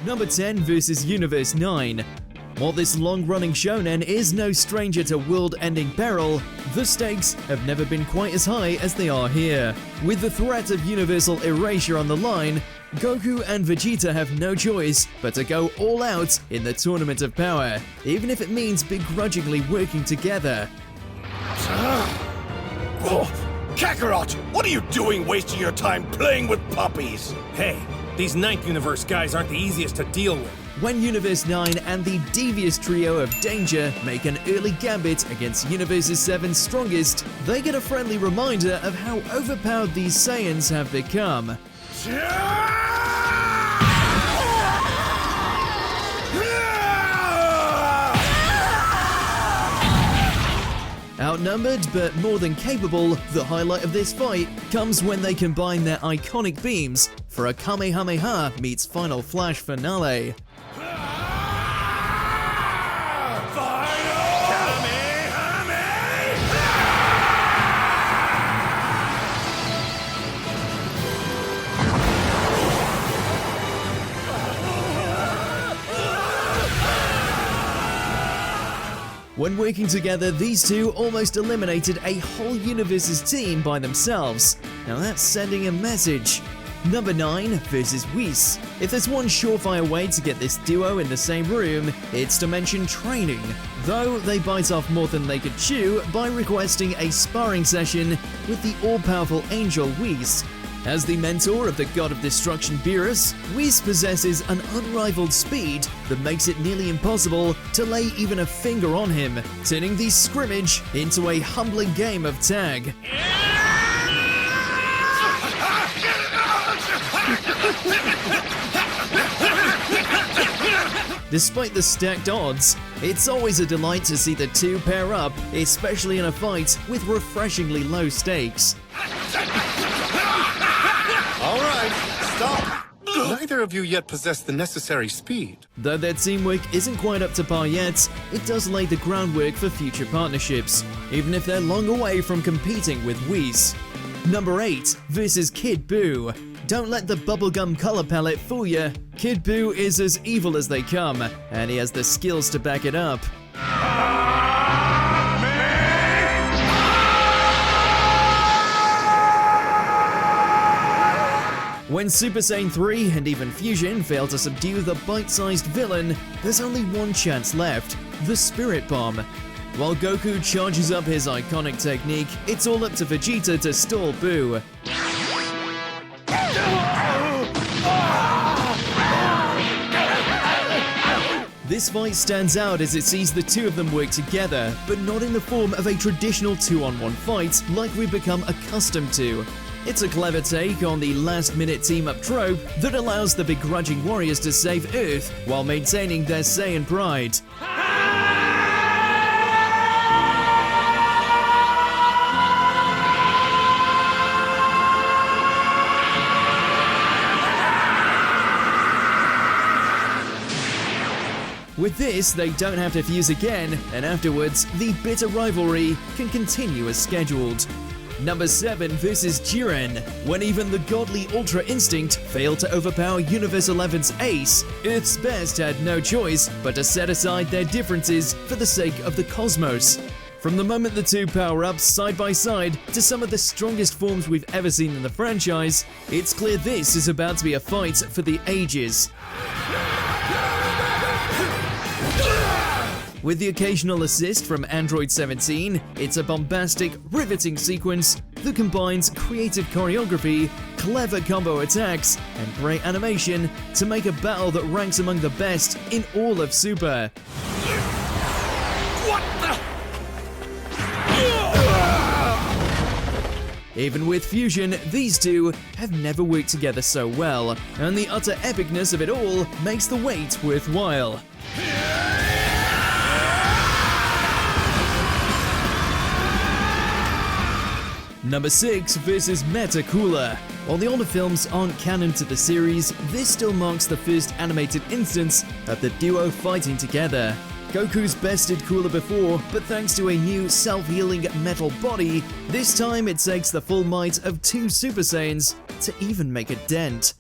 Number 10 versus Universe 9. While this long-running shonen is no stranger to world-ending peril, the stakes have never been quite as high as they are here. With the threat of universal erasure on the line, Goku and Vegeta have no choice but to go all out in the Tournament of Power, even if it means begrudgingly working together. Kakarot, what are you doing wasting your time playing with puppies? Hey, these Ninth Universe guys aren't the easiest to deal with. When Universe 9 and the devious trio of Danger make an early gambit against Universe 7's strongest, they get a friendly reminder of how overpowered these Saiyans have become. Outnumbered but more than capable, the highlight of this fight comes when they combine their iconic beams for a Kamehameha meets Final Flash finale. When working together, these two almost eliminated a whole universe's team by themselves. Now that's sending a message. Number 9 versus Whis. If there's one surefire way to get this duo in the same room, it's to mention training. Though they bite off more than they could chew by requesting a sparring session with the all-powerful angel Whis. As the mentor of the god of destruction Beerus, Whis possesses an unrivaled speed that makes it nearly impossible to lay even a finger on him, turning the scrimmage into a humbling game of tag. Despite the stacked odds, it's always a delight to see the two pair up, especially in a fight with refreshingly low stakes. All right, stop. Neither of you yet possess the necessary speed. Though their teamwork isn't quite up to par yet, it does lay the groundwork for future partnerships, even if they're long away from competing with Whis. Number 8 versus Kid Buu. Don't let the bubblegum color palette fool you. Kid Buu is as evil as they come, and he has the skills to back it up. When Super Saiyan 3 and even Fusion fail to subdue the bite-sized villain, there's only one chance left, the Spirit Bomb. While Goku charges up his iconic technique, it's all up to Vegeta to stall Buu. This fight stands out as it sees the two of them work together, but not in the form of a traditional 2-on-1 fight like we've become accustomed to. It's a clever take on the last-minute team-up trope that allows the begrudging warriors to save Earth while maintaining their Saiyan pride. With this, they don't have to fuse again, and afterwards, the bitter rivalry can continue as scheduled. Number 7 versus Jiren. When even the godly Ultra Instinct failed to overpower Universe 11's ace, Earth's best had no choice but to set aside their differences for the sake of the cosmos. From the moment the two power up side by side to some of the strongest forms we've ever seen in the franchise, it's clear this is about to be a fight for the ages. With the occasional assist from Android 17, it's a bombastic, riveting sequence that combines creative choreography, clever combo attacks, and great animation to make a battle that ranks among the best in all of Super. What the? Even with Fusion, these two have never worked together so well, and the utter epicness of it all makes the wait worthwhile. Number 6 versus Meta Cooler. While the older films aren't canon to the series, this still marks the first animated instance of the duo fighting together. Goku's bested Cooler before, but thanks to a new self-healing metal body, this time it takes the full might of 2 Super Saiyans to even make a dent.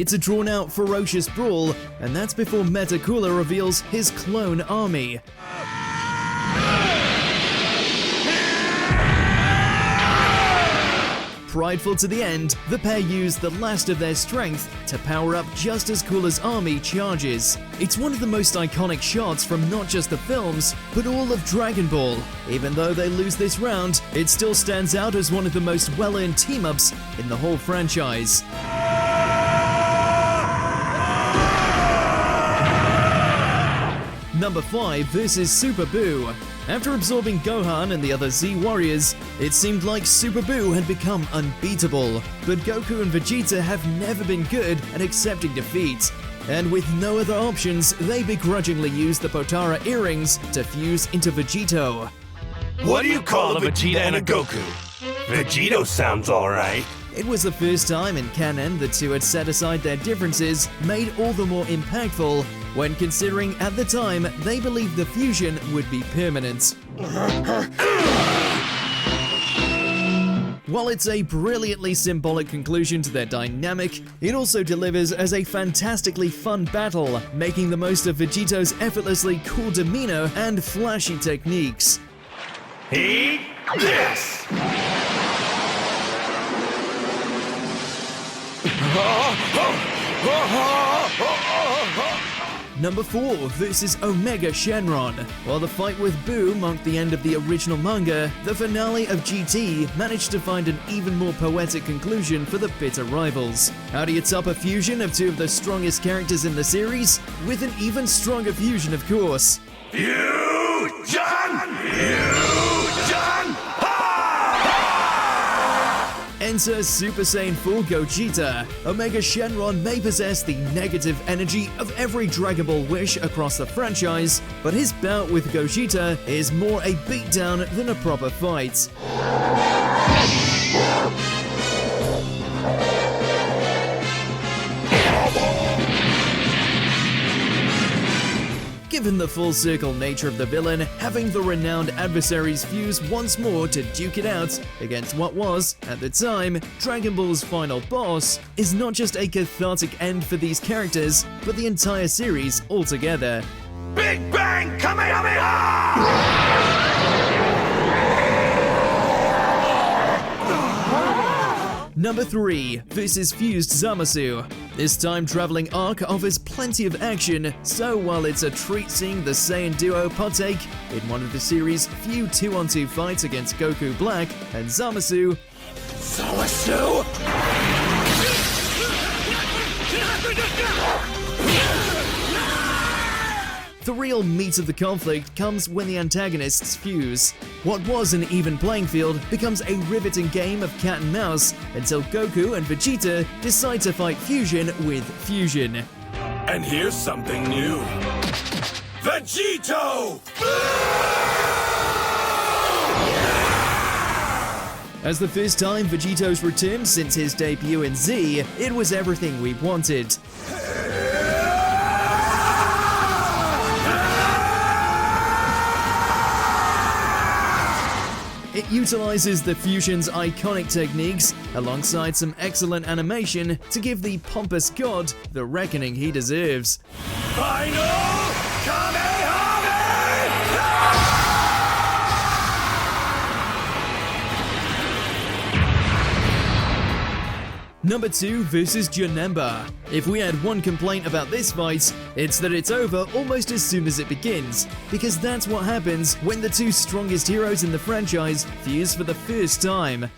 It's a drawn-out, ferocious brawl, and that's before Meta Cooler reveals his clone army. Prideful to the end, the pair use the last of their strength to power up just as Cooler's army charges. It's one of the most iconic shots from not just the films, but all of Dragon Ball. Even though they lose this round, it still stands out as one of the most well-earned team-ups in the whole franchise. Number 5 versus Super Buu. After absorbing Gohan and the other Z Warriors, it seemed like Super Buu had become unbeatable. But Goku and Vegeta have never been good at accepting defeat. And with no other options, they begrudgingly use the Potara earrings to fuse into Vegito. What do you call a Vegeta and a Goku? Vegito sounds alright. It was the first time in canon the two had set aside their differences, made all the more impactful, when considering at the time they believed the fusion would be permanent. While it's a brilliantly symbolic conclusion to their dynamic, it also delivers as a fantastically fun battle, making the most of Vegito's effortlessly cool demeanor and flashy techniques. Eat this! Number 4 versus Omega Shenron. While the fight with Buu marked the end of the original manga, the finale of GT managed to find an even more poetic conclusion for the bitter rivals. How do you top a fusion of two of the strongest characters in the series? With an even stronger fusion, of course. Fusion! Enter Super Saiyan 4 Gogeta. Omega Shenron may possess the negative energy of every Dragon Ball wish across the franchise, but his bout with Gogeta is more a beatdown than a proper fight. Given the full circle nature of the villain, having the renowned adversaries fuse once more to duke it out against what was, at the time, Dragon Ball's final boss, is not just a cathartic end for these characters, but the entire series altogether. Big Bang Kamehameha! Number 3 versus fused Zamasu. This time-traveling arc offers plenty of action, so while it's a treat seeing the Saiyan duo partake in one of the series' few 2-on-2 fights against Goku Black and Zamasu, the real meat of the conflict comes when the antagonists fuse. What was an even playing field becomes a riveting game of cat and mouse until Goku and Vegeta decide to fight fusion with fusion. And here's something new. Vegito! As the first time Vegito's returned since his debut in Z, it was everything we wanted. It utilizes the fusion's iconic techniques, alongside some excellent animation, to give the pompous god the reckoning he deserves. Final Kamehameha! Number 2 versus Janemba. If we had one complaint about this fight, it's that it's over almost as soon as it begins, because that's what happens when the two strongest heroes in the franchise fuse for the first time.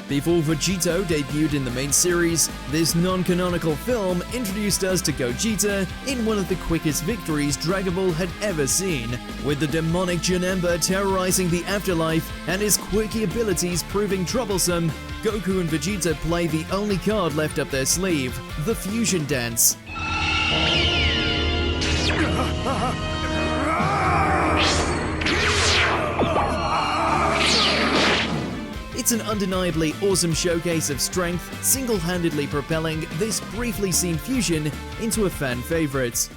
Before Vegito debuted in the main series, this non-canonical film introduced us to Gogeta in one of the quickest victories Dragon Ball had ever seen, with the demonic Janemba terrorizing the afterlife and his quirky abilities proving troublesome. Goku and Vegeta play the only card left up their sleeve, the Fusion Dance. It's an undeniably awesome showcase of strength, single-handedly propelling this briefly seen fusion into a fan favorite.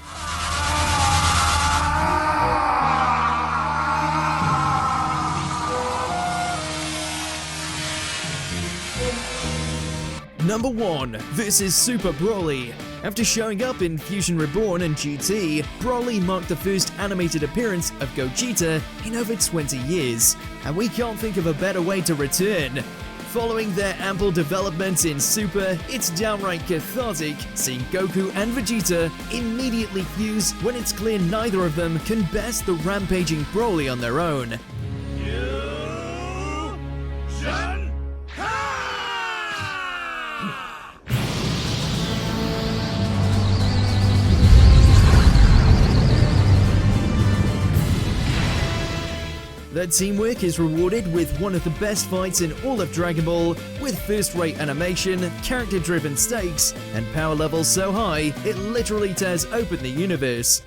Number 1. This is Super Broly. After showing up in Fusion Reborn and GT, Broly marked the first animated appearance of Gogeta in over 20 years, and we can't think of a better way to return. Following their ample development in Super, it's downright cathartic seeing Goku and Vegeta immediately fuse when it's clear neither of them can best the rampaging Broly on their own. Their teamwork is rewarded with one of the best fights in all of Dragon Ball, with first-rate animation, character-driven stakes, and power levels so high, it literally tears open the universe.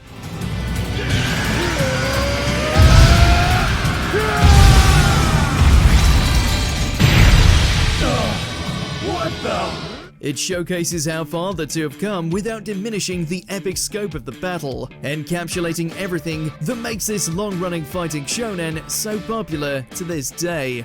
What the? It showcases how far the two have come without diminishing the epic scope of the battle, encapsulating everything that makes this long-running fighting shonen so popular to this day.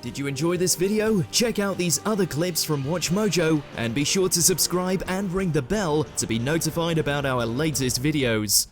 Did you enjoy this video? Check out these other clips from WatchMojo and be sure to subscribe and ring the bell to be notified about our latest videos.